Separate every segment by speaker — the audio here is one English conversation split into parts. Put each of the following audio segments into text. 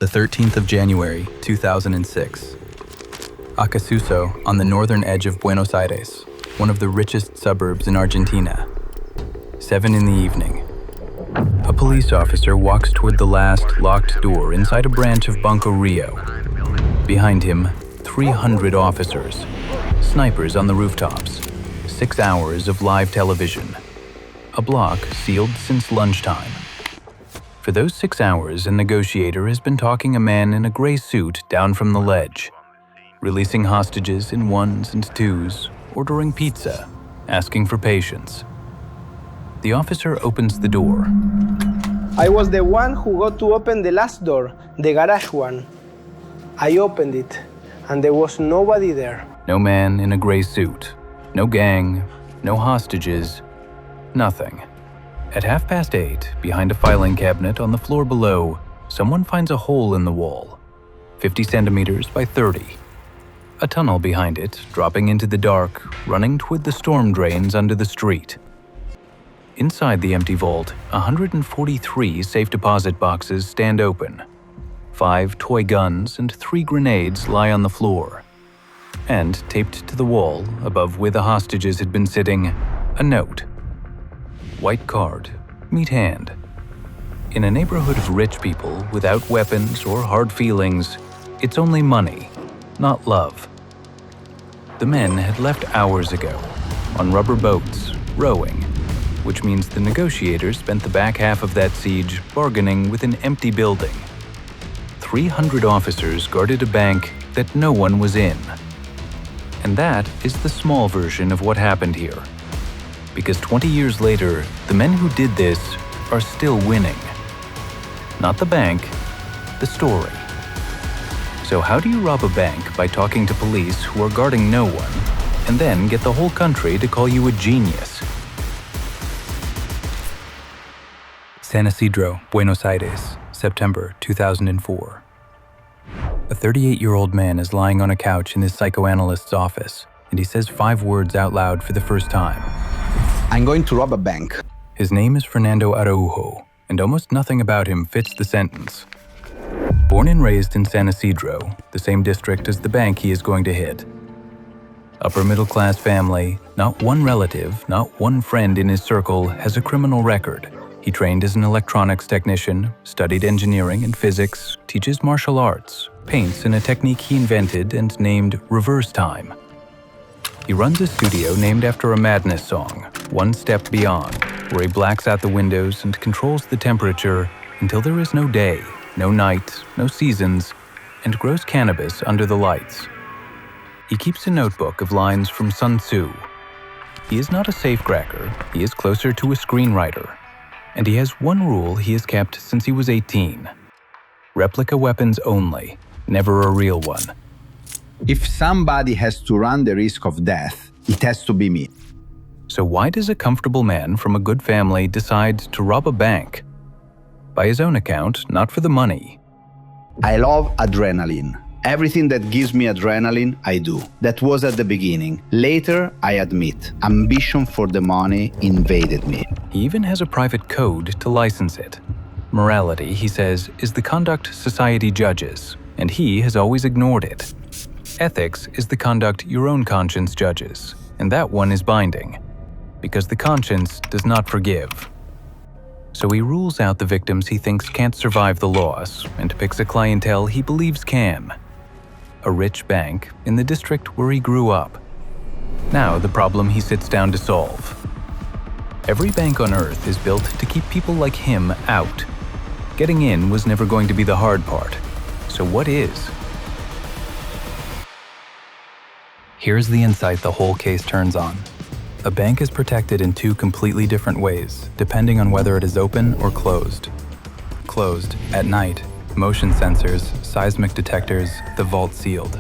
Speaker 1: the 13th of January, 2006. Acassuso, on the northern edge of Buenos Aires, one of the richest suburbs in Argentina. 7 in the evening. A police officer walks toward the last locked door inside a branch of Banco Río. Behind him, 300 officers, snipers on the rooftops, 6 hours of live television. A block sealed since lunchtime. For those 6 hours, a negotiator has been talking a man in a gray suit down from the ledge, releasing hostages in ones and twos, ordering pizza, asking for patience. The officer opens the door.
Speaker 2: I was the one who got to open the last door, the garage one. I opened it, and there was nobody there.
Speaker 1: No man in a gray suit, no gang, no hostages, nothing. At 8:30, behind a filing cabinet on the floor below, someone finds a hole in the wall, 50 centimeters by 30. A tunnel behind it, dropping into the dark, running toward the storm drains under the street. Inside the empty vault, 143 safe deposit boxes stand open. 5 toy guns and 3 grenades lie on the floor. And taped to the wall, above where the hostages had been sitting, a note. White card, meet hand. In a neighborhood of rich people without weapons or hard feelings, it's only money, not love. The men had left hours ago, on rubber boats, rowing, which means the negotiators spent the back half of that siege bargaining with an empty building. 300 officers guarded a bank that no one was in. And that is the small version of what happened here. Because 20 years later, the men who did this are still winning. Not the bank, the story. So how do you rob a bank by talking to police who are guarding no one, and then get the whole country to call you a genius? San Isidro, Buenos Aires, September 2004. A 38-year-old man is lying on a couch in his psychoanalyst's office, and he says 5 words out loud for the first time.
Speaker 3: I'm going to rob a bank.
Speaker 1: His name is Fernando Araujo, and almost nothing about him fits the sentence. Born and raised in San Isidro, the same district as the bank he is going to hit. Upper middle-class family, not one relative, not one friend in his circle has a criminal record. He trained as an electronics technician, studied engineering and physics, teaches martial arts, paints in a technique he invented and named reverse time. He runs a studio named after a Madness song, One Step Beyond, where he blacks out the windows and controls the temperature until there is no day, no night, no seasons, and grows cannabis under the lights. He keeps a notebook of lines from Sun Tzu. He is not a safecracker, he is closer to a screenwriter. And he has one rule he has kept since he was 18. Replica weapons only, never a real one.
Speaker 3: If somebody has to run the risk of death, it has to be me.
Speaker 1: So why does a comfortable man from a good family decide to rob a bank? By his own account, not for the money.
Speaker 3: I love adrenaline. Everything that gives me adrenaline, I do. That was at the beginning. Later, I admit, ambition for the money invaded me.
Speaker 1: He even has a private code to license it. Morality, he says, is the conduct society judges, and he has always ignored it. Ethics is the conduct your own conscience judges, and that one is binding, because the conscience does not forgive. So he rules out the victims he thinks can't survive the loss and picks a clientele he believes can. A rich bank in the district where he grew up. Now the problem he sits down to solve. Every bank on Earth is built to keep people like him out. Getting in was never going to be the hard part. So what is? Here's the insight the whole case turns on. A bank is protected in 2 completely different ways, depending on whether it is open or closed. Closed, at night, motion sensors, seismic detectors, the vault sealed.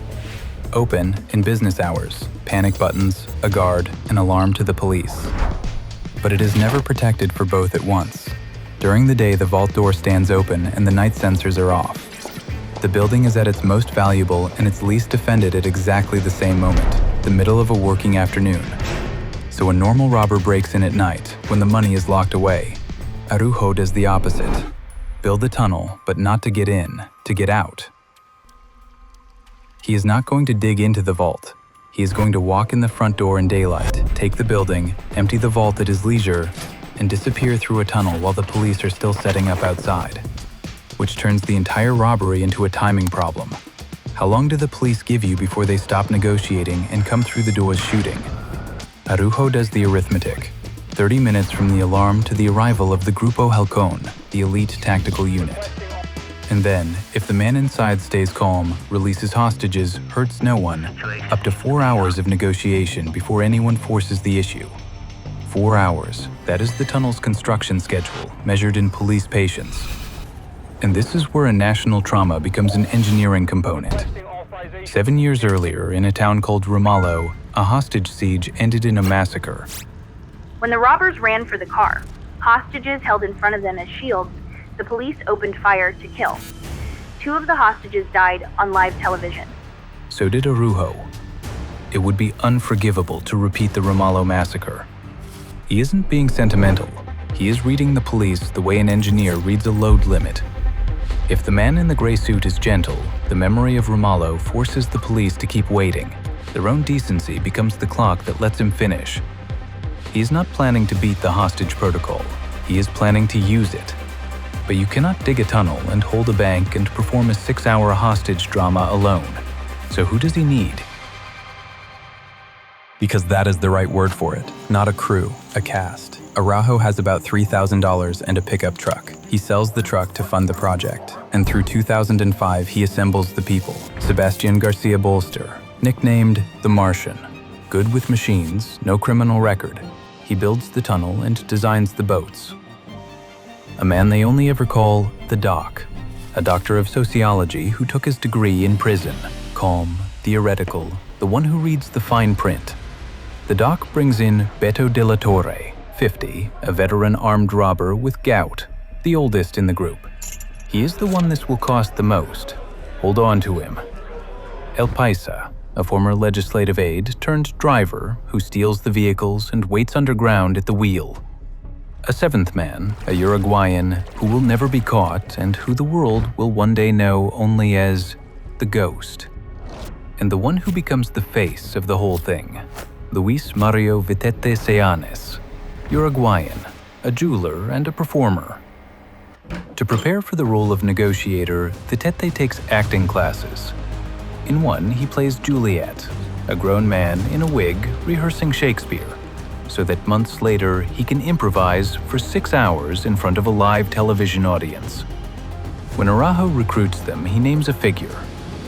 Speaker 1: Open, in business hours, panic buttons, a guard, an alarm to the police. But it is never protected for both at once. During the day, the vault door stands open and the night sensors are off. The building is at its most valuable and its least defended at exactly the same moment, the middle of a working afternoon. So a normal robber breaks in at night, when the money is locked away. Araujo does the opposite. Build the tunnel, but not to get in, to get out. He is not going to dig into the vault. He is going to walk in the front door in daylight, take the building, empty the vault at his leisure, and disappear through a tunnel while the police are still setting up outside, which turns the entire robbery into a timing problem. How long do the police give you before they stop negotiating and come through the doors shooting? Araujo does the arithmetic. 30 minutes from the alarm to the arrival of the Grupo Halcón, the elite tactical unit. And then, if the man inside stays calm, releases hostages, hurts no one, up to 4 hours of negotiation before anyone forces the issue. 4 hours, that is the tunnel's construction schedule, measured in police patience. And this is where a national trauma becomes an engineering component. 7 years earlier, in a town called Ramallo, a hostage siege ended in a massacre.
Speaker 4: When the robbers ran for the car, hostages held in front of them as shields, the police opened fire to kill. 2 of the hostages died on live television.
Speaker 1: So did Araujo. It would be unforgivable to repeat the Ramallo massacre. He isn't being sentimental. He is reading the police the way an engineer reads a load limit. If the man in the gray suit is gentle, the memory of Ramallo forces the police to keep waiting. Their own decency becomes the clock that lets him finish. He is not planning to beat the hostage protocol. He is planning to use it. But you cannot dig a tunnel and hold a bank and perform a 6-hour hostage drama alone. So who does he need? Because that is the right word for it. Not a crew, a cast. Araujo has about $3,000 and a pickup truck. He sells the truck to fund the project. And through 2005, he assembles the people. Sebastian Garcia Bolster, nicknamed the Martian. Good with machines, no criminal record. He builds the tunnel and designs the boats. A man they only ever call the Doc, a doctor of sociology who took his degree in prison. Calm, theoretical, the one who reads the fine print. The Doc brings in Beto de la Torre, 50, a veteran armed robber with gout, the oldest in the group. He is the one this will cost the most. Hold on to him. El Paisa, a former legislative aide turned driver who steals the vehicles and waits underground at the wheel. A 7th man, a Uruguayan who will never be caught and who the world will one day know only as the Ghost. And the one who becomes the face of the whole thing, Luis Mario Vitete Seanes, Uruguayan, a jeweler and a performer. To prepare for the role of negotiator, Vitete takes acting classes. In one, he plays Juliet, a grown man in a wig rehearsing Shakespeare, so that months later he can improvise for 6 hours in front of a live television audience. When Araujo recruits them, he names a figure,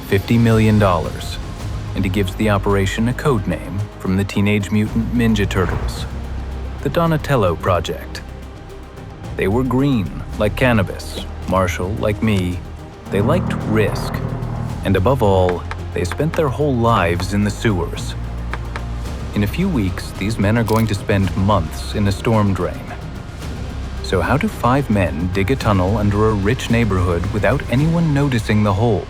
Speaker 1: $50 million, and he gives the operation a code name from the Teenage Mutant Ninja Turtles, the Donatello Project. They were green, like cannabis, martial, like me. They liked risk. And above all, they spent their whole lives in the sewers. In a few weeks, these men are going to spend months in a storm drain. So how do 5 men dig a tunnel under a rich neighborhood without anyone noticing the hole?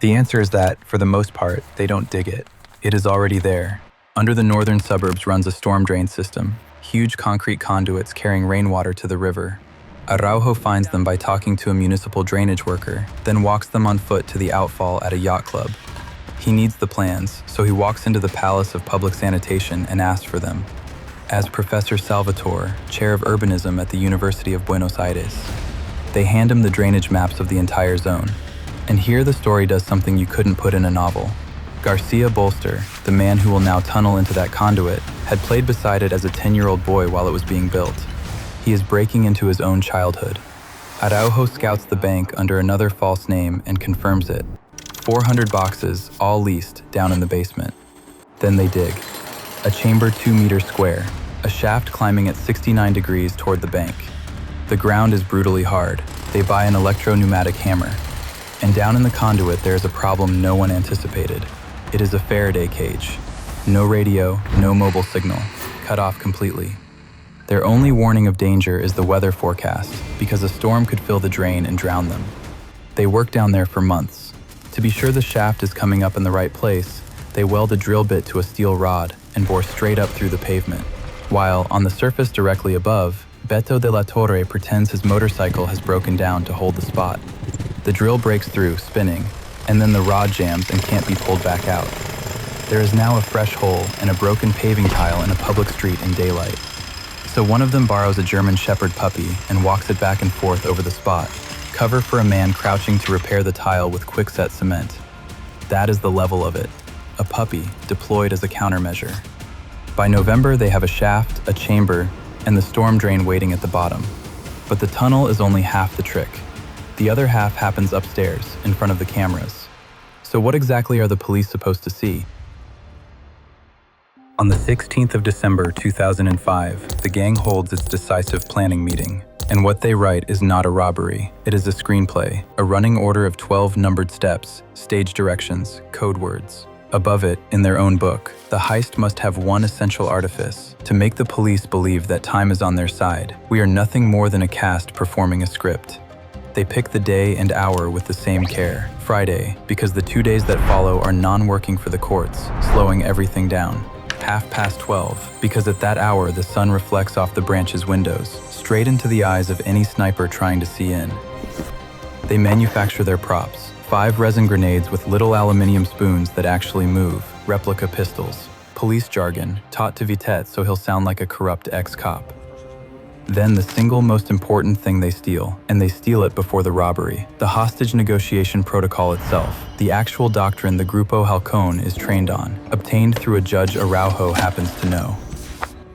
Speaker 5: The answer is that, for the most part, they don't dig it. It is already there. Under the northern suburbs runs a storm drain system, huge concrete conduits carrying rainwater to the river. Araujo finds them by talking to a municipal drainage worker, then walks them on foot to the outfall at a yacht club. He needs the plans, so he walks into the Palace of Public Sanitation and asks for them. As Professor Salvatore, chair of urbanism at the University of Buenos Aires, they hand him the drainage maps of the entire zone. And here the story does something you couldn't put in a novel. Garcia Bolster, the man who will now tunnel into that conduit, had played beside it as a 10-year-old boy while it was being built. He is breaking into his own childhood. Araujo scouts the bank under another false name and confirms it. 400 boxes, all leased, down in the basement. Then they dig. A chamber 2 meters square, a shaft climbing at 69 degrees toward the bank. The ground is brutally hard. They buy an electro-pneumatic hammer. And down in the conduit there is a problem no one anticipated. It is a Faraday cage. No radio, no mobile signal, cut off completely. Their only warning of danger is the weather forecast, because a storm could fill the drain and drown them. They work down there for months. To be sure the shaft is coming up in the right place, they weld a drill bit to a steel rod and bore straight up through the pavement, while on the surface directly above, Beto de la Torre pretends his motorcycle has broken down to hold the spot. The drill breaks through, spinning, and then the rod jams and can't be pulled back out. There is now a fresh hole and a broken paving tile in a public street in daylight. So one of them borrows a German Shepherd puppy and walks it back and forth over the spot, cover for a man crouching to repair the tile with quickset cement. That is the level of it. A puppy deployed as a countermeasure. By November, they have a shaft, a chamber, and the storm drain waiting at the bottom. But the tunnel is only half the trick. The other half happens upstairs, in front of the cameras. So what exactly are the police supposed to see? On the 16th of December 2005, the gang holds its decisive planning meeting. And what they write is not a robbery. It is a screenplay, a running order of 12 numbered steps, stage directions, code words. Above it, in their own book, the heist must have one essential artifice, to make the police believe that time is on their side. We are nothing more than a cast performing a script. They pick the day and hour with the same care, Friday, because the 2 days that follow are non-working for the courts, slowing everything down. 12:30, because at that hour the sun reflects off the branch's windows, straight into the eyes of any sniper trying to see in. They manufacture their props, 5 resin grenades with little aluminium spoons that actually move, replica pistols, police jargon, taught to Vitet so he'll sound like a corrupt ex-cop. Then the single most important thing they steal, and they steal it before the robbery, the hostage negotiation protocol itself, the actual doctrine the Grupo Halcón is trained on, obtained through a judge Araujo happens to know.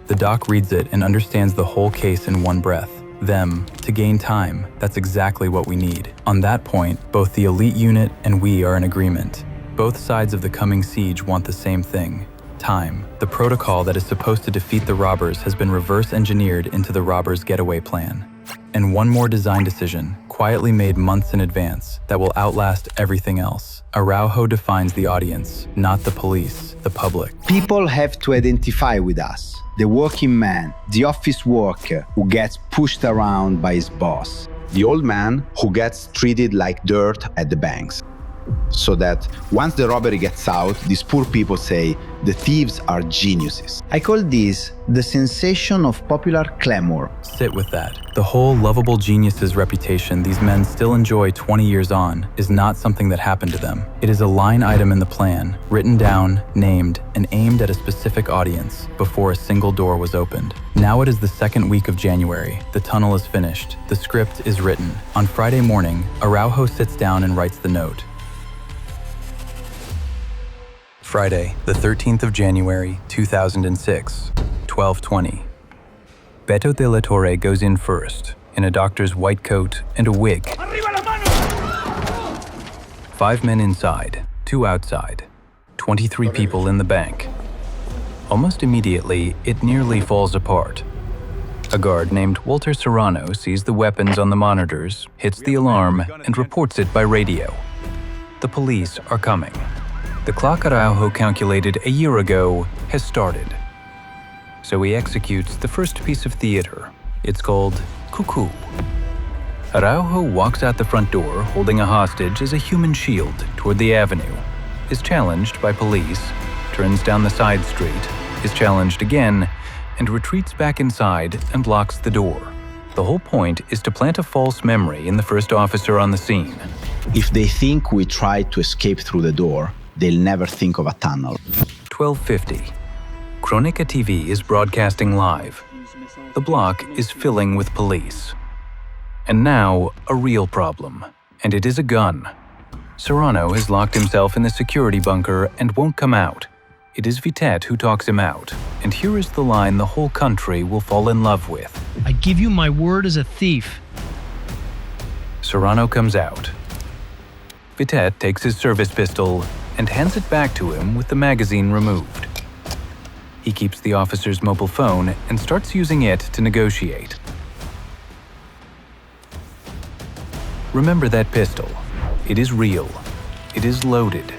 Speaker 5: The doc reads it and understands the whole case in one breath. Them, to gain time, that's exactly what we need. On that point, both the elite unit and we are in agreement. Both sides of the coming siege want the same thing. Time. The protocol that is supposed to defeat the robbers has been reverse engineered into the robbers' getaway plan. And one more design decision, quietly made months in advance, that will outlast everything else. Araujo defines the audience, not the police, the public.
Speaker 3: People have to identify with us. The working man, the office worker who gets pushed around by his boss, the old man who gets treated like dirt at the banks. So that once the robbery gets out, these poor people say, the thieves are geniuses. I call this the sensation of popular clamor.
Speaker 5: Sit with that. The whole lovable geniuses reputation these men still enjoy 20 years on is not something that happened to them. It is a line item in the plan, written down, named, and aimed at a specific audience before a single door was opened. Now it is the second week of January. The tunnel is finished. The script is written. On Friday morning, Araujo sits down and writes the note. Friday, the 13th of January, 2006, 12:20. Beto de la Torre goes in first, in a doctor's white coat and a wig. Arriba Las Manos! 5 men inside, 2 outside, 23 people in the bank. Almost immediately, it nearly falls apart. A guard named Walter Serrano sees the weapons on the monitors, hits the alarm, and reports it by radio. The police are coming. The clock Araujo calculated a year ago has started. So he executes the first piece of theater. It's called Cuckoo. Araujo walks out the front door holding a hostage as a human shield toward the avenue, is challenged by police, turns down the side street, is challenged again, and retreats back inside and locks the door. The whole point is to plant a false memory in the first officer on the scene.
Speaker 3: If they think we tried to escape through the door, they'll never think of a tunnel.
Speaker 1: 12:50. Kronika TV is broadcasting live. The block is filling with police. And now, a real problem. And it is a gun. Serrano has locked himself in the security bunker and won't come out. It is Vitet who talks him out. And here is the line the whole country will fall in love with.
Speaker 6: I give you my word as a thief.
Speaker 1: Serrano comes out. Vitet takes his service pistol and hands it back to him with the magazine removed. He keeps the officer's mobile phone and starts using it to negotiate. Remember that pistol. It is real. It is loaded.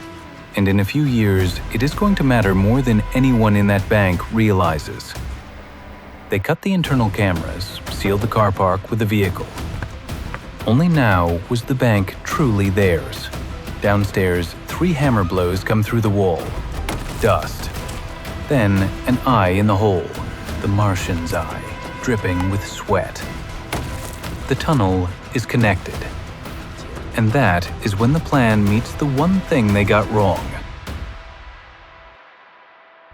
Speaker 1: And in a few years, it is going to matter more than anyone in that bank realizes. They cut the internal cameras, sealed the car park with the vehicle. Only now was the bank truly theirs. Downstairs, 3 hammer blows come through the wall. Dust. Then, an eye in the hole. The Martian's eye. dripping with sweat. The tunnel is connected. And that is when the plan meets the one thing they got wrong.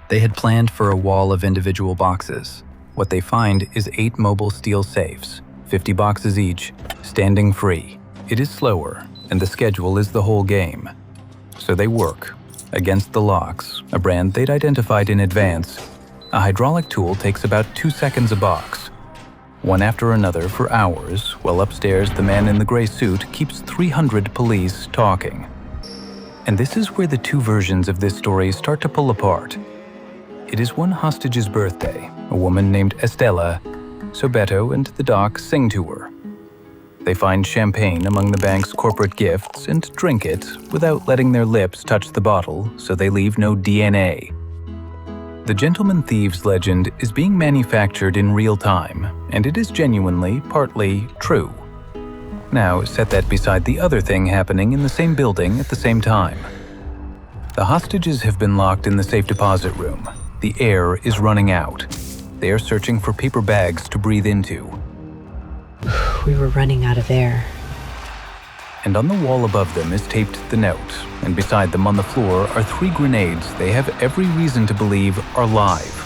Speaker 5: They had planned for a wall of individual boxes. What they find is 8 mobile steel safes, 50 boxes each, standing free. It is slower, and the schedule is the whole game. So they work. Against the locks, a brand they'd identified in advance, a hydraulic tool takes about 2 seconds a box. One after another for hours, while upstairs the man in the gray suit keeps 300 police talking. And this is where the two versions of this story start to pull apart. It is one hostage's birthday. A woman named Estela, so Beto and the doc sing to her. They find champagne among the bank's corporate gifts and drink it without letting their lips touch the bottle, so they leave no DNA. The Gentleman Thieves legend is being manufactured in real time, and it is genuinely, partly, true. Now, set that beside the other thing happening in the same building at the same time. The hostages have been locked in the safe deposit room. The air is running out. They are searching for paper bags to breathe into.
Speaker 7: We were running out of air.
Speaker 1: And on the wall above them is taped the note, and beside them on the floor are 3 grenades they have every reason to believe are live.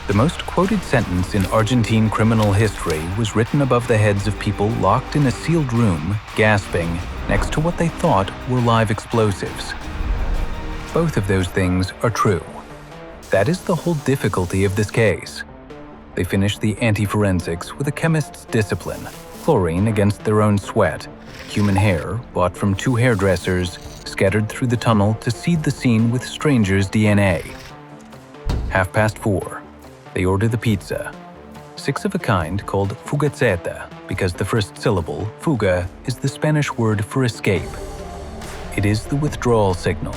Speaker 1: The most quoted sentence in Argentine criminal history was written above the heads of people locked in a sealed room, gasping, next to what they thought were live explosives. Both of those things are true. That is the whole difficulty of this case. They finish the anti-forensics with a chemist's discipline, chlorine against their own sweat, human hair bought from 2 hairdressers, scattered through the tunnel to seed the scene with strangers' DNA. 4:30. They order the pizza. 6 of a kind called fugazzetta, because the first syllable, fuga, is the Spanish word for escape. It is the withdrawal signal.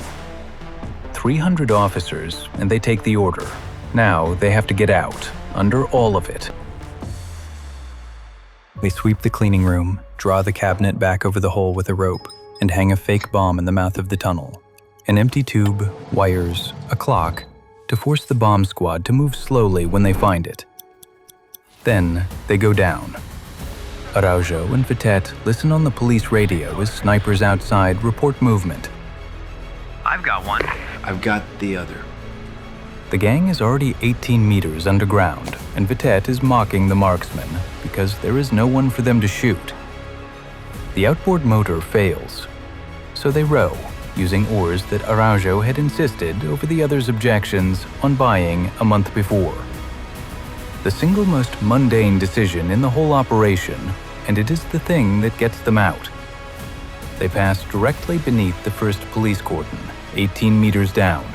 Speaker 1: 300 officers, and they take the order. Now they have to get out, under all of it.
Speaker 5: They sweep the cleaning room, draw the cabinet back over the hole with a rope, and hang a fake bomb in the mouth of the tunnel. An empty tube, wires, a clock, to force the bomb squad to move slowly when they find it. Then they go down. Araujo and Vitet listen on the police radio as snipers outside report movement.
Speaker 8: I've got one.
Speaker 9: I've got the other.
Speaker 1: The gang is already 18 meters underground, and Vitet is mocking the marksman because there is no one for them to shoot. The outboard motor fails, so they row, using oars that Araujo had insisted, over the others' objections, on buying a month before. The single most mundane decision in the whole operation, and it is the thing that gets them out. They pass directly beneath the first police cordon, 18 meters down.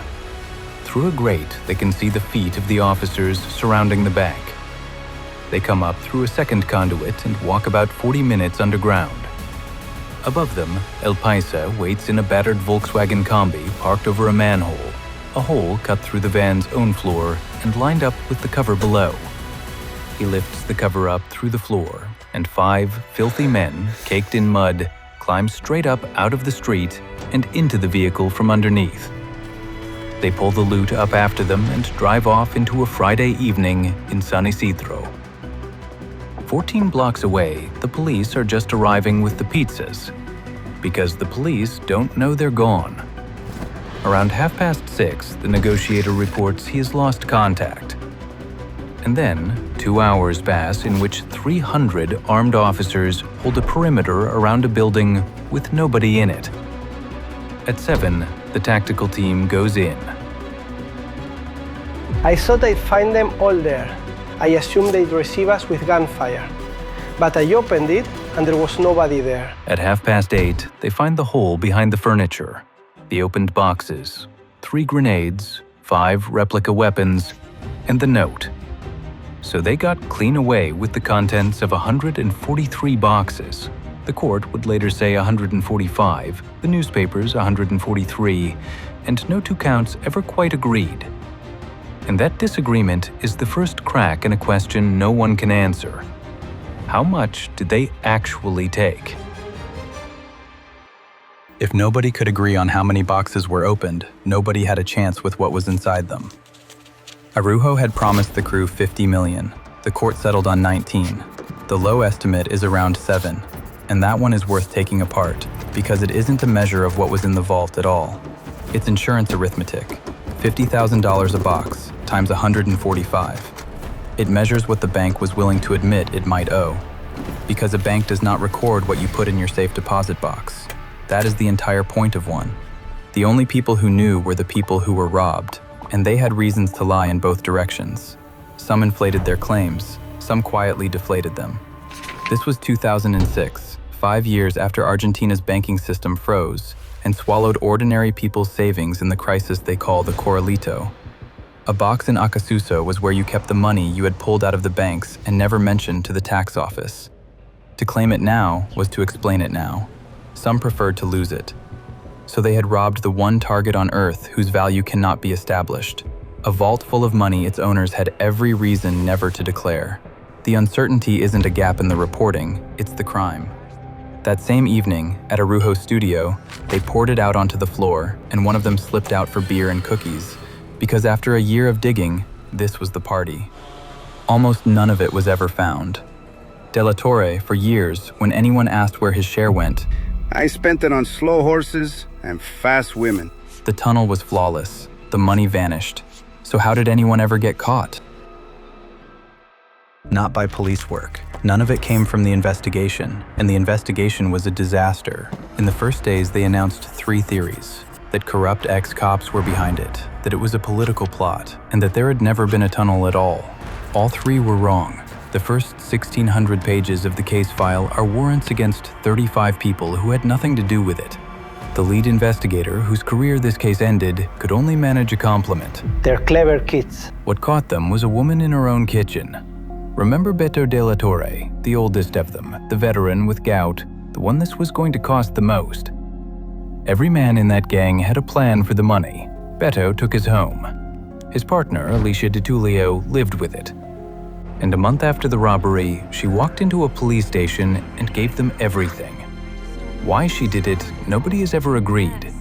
Speaker 1: Through a grate, they can see the feet of the officers surrounding the bank. They come up through a second conduit and walk about 40 minutes underground. Above them, El Paisa waits in a battered Volkswagen Combi parked over a manhole, a hole cut through the van's own floor and lined up with the cover below. He lifts the cover up through the floor, and 5 filthy men, caked in mud, climb straight up out of the street and into the vehicle from underneath. They pull the loot up after them and drive off into a Friday evening in San Isidro. 14 blocks away, the police are just arriving with the pizzas, because the police don't know they're gone. Around 6:30, the negotiator reports he has lost contact. And then, 2 hours pass in which 300 armed officers hold a perimeter around a building with nobody in it. At 7, the tactical team goes in.
Speaker 2: I thought I'd find them all there. I assumed they'd receive us with gunfire. But I opened it, and there was nobody there.
Speaker 1: At 8:30, they find the hole behind the furniture, the opened boxes, 3 grenades, 5 replica weapons, and the note. So they got clean away with the contents of 143 boxes. The court would later say 145, the newspapers 143, and no 2 counts ever quite agreed. And that disagreement is the first crack in a question no one can answer. How much did they actually take?
Speaker 5: If nobody could agree on how many boxes were opened, nobody had a chance with what was inside them. Araujo had promised the crew $50 million. The court settled on 19. The low estimate is around 7, and that one is worth taking apart because it isn't a measure of what was in the vault at all. It's insurance arithmetic. $50,000 a box times 145. It measures what the bank was willing to admit it might owe, because a bank does not record what you put in your safe deposit box. That is the entire point of one. The only people who knew were the people who were robbed, and they had reasons to lie in both directions. Some inflated their claims, some quietly deflated them. This was 2006, 5 years after Argentina's banking system froze and swallowed ordinary people's savings in the crisis they call the Corralito. A box in Acassuso was where you kept the money you had pulled out of the banks and never mentioned to the tax office. To claim it now was to explain it now. Some preferred to lose it. So they had robbed the one target on Earth whose value cannot be established. A vault full of money its owners had every reason never to declare. The uncertainty isn't a gap in the reporting, it's the crime. That same evening, at Araujo's studio, they poured it out onto the floor, and one of them slipped out for beer and cookies, because after a year of digging, this was the party. Almost none of it was ever found. De la Torre, for years, when anyone asked where his share went,
Speaker 9: I spent it on slow horses and fast women.
Speaker 5: The tunnel was flawless. The money vanished. So how did anyone ever get caught? Not by police work. None of it came from the investigation, and the investigation was a disaster. In the first days, they announced 3 theories: that corrupt ex-cops were behind it, that it was a political plot, and that there had never been a tunnel at all. All 3 were wrong. The first 1,600 pages of the case file are warrants against 35 people who had nothing to do with it. The lead investigator, whose career this case ended, could only manage a compliment.
Speaker 2: They're clever kids.
Speaker 1: What caught them was a woman in her own kitchen. Remember Beto de la Torre, the oldest of them, the veteran with gout, the one this was going to cost the most? Every man in that gang had a plan for the money. Beto took his home. His partner, Alicia de Tullio, lived with it. And a month after the robbery, she walked into a police station and gave them everything. Why she did it, nobody has ever agreed.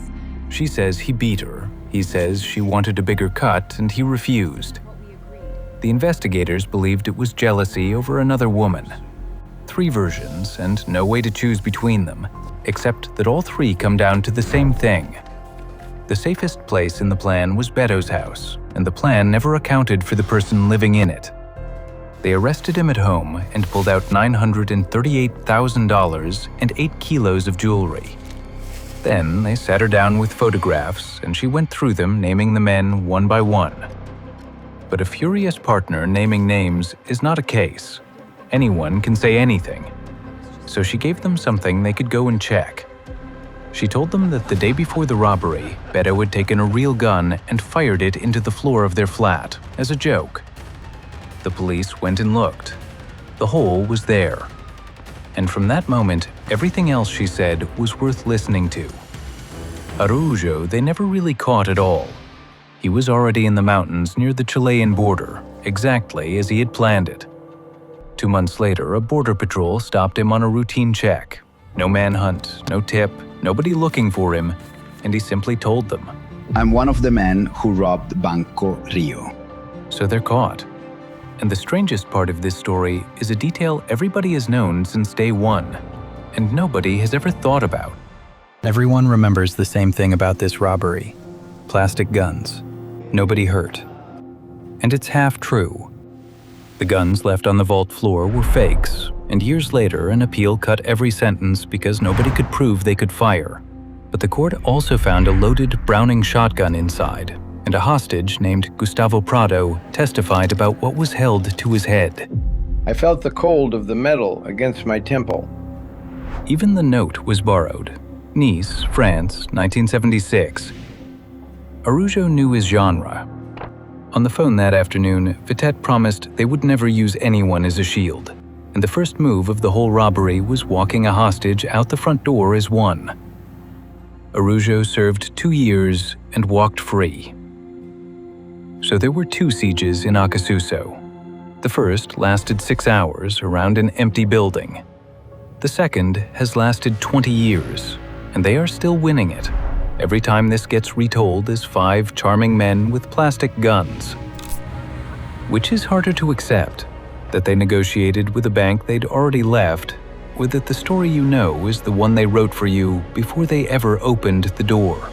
Speaker 1: She says he beat her. He says she wanted a bigger cut and he refused. The investigators believed it was jealousy over another woman. 3 versions and no way to choose between them, except that all 3 come down to the same thing. The safest place in the plan was Beto's house, and the plan never accounted for the person living in it. They arrested him at home and pulled out $938,000 and 8 kilos of jewelry. Then they sat her down with photographs and she went through them, naming the men one by one. But a furious partner naming names is not a case. Anyone can say anything. So she gave them something they could go and check. She told them that the day before the robbery, Beto had taken a real gun and fired it into the floor of their flat as a joke. The police went and looked. The hole was there. And from that moment, everything else she said was worth listening to. Araujo they never really caught at all. He was already in the mountains near the Chilean border, exactly as he had planned it. 2 months later, a border patrol stopped him on a routine check. No manhunt, no tip, nobody looking for him, and he simply told them.
Speaker 3: I'm one of the men who robbed Banco Río.
Speaker 1: So they're caught. And the strangest part of this story is a detail everybody has known since day one, and nobody has ever thought about.
Speaker 5: Everyone remembers the same thing about this robbery: plastic guns. Nobody hurt. And it's half true. The guns left on the vault floor were fakes, and years later an appeal cut every sentence because nobody could prove they could fire. But the court also found a loaded Browning shotgun inside, and a hostage named Gustavo Prado testified about what was held to his head.
Speaker 10: I felt the cold of the metal against my temple.
Speaker 1: Even the note was borrowed. Nice, France, 1976. Araujo knew his genre. On the phone that afternoon, Vitet promised they would never use anyone as a shield, and the first move of the whole robbery was walking a hostage out the front door as one. Araujo served 2 years and walked free. So there were 2 sieges in Acassuso. The first lasted 6 hours around an empty building. The second has lasted 20 years, and they are still winning it. Every time this gets retold as 5 charming men with plastic guns. Which is harder to accept? that they negotiated with a bank they'd already left, or that the story you know is the one they wrote for you before they ever opened the door.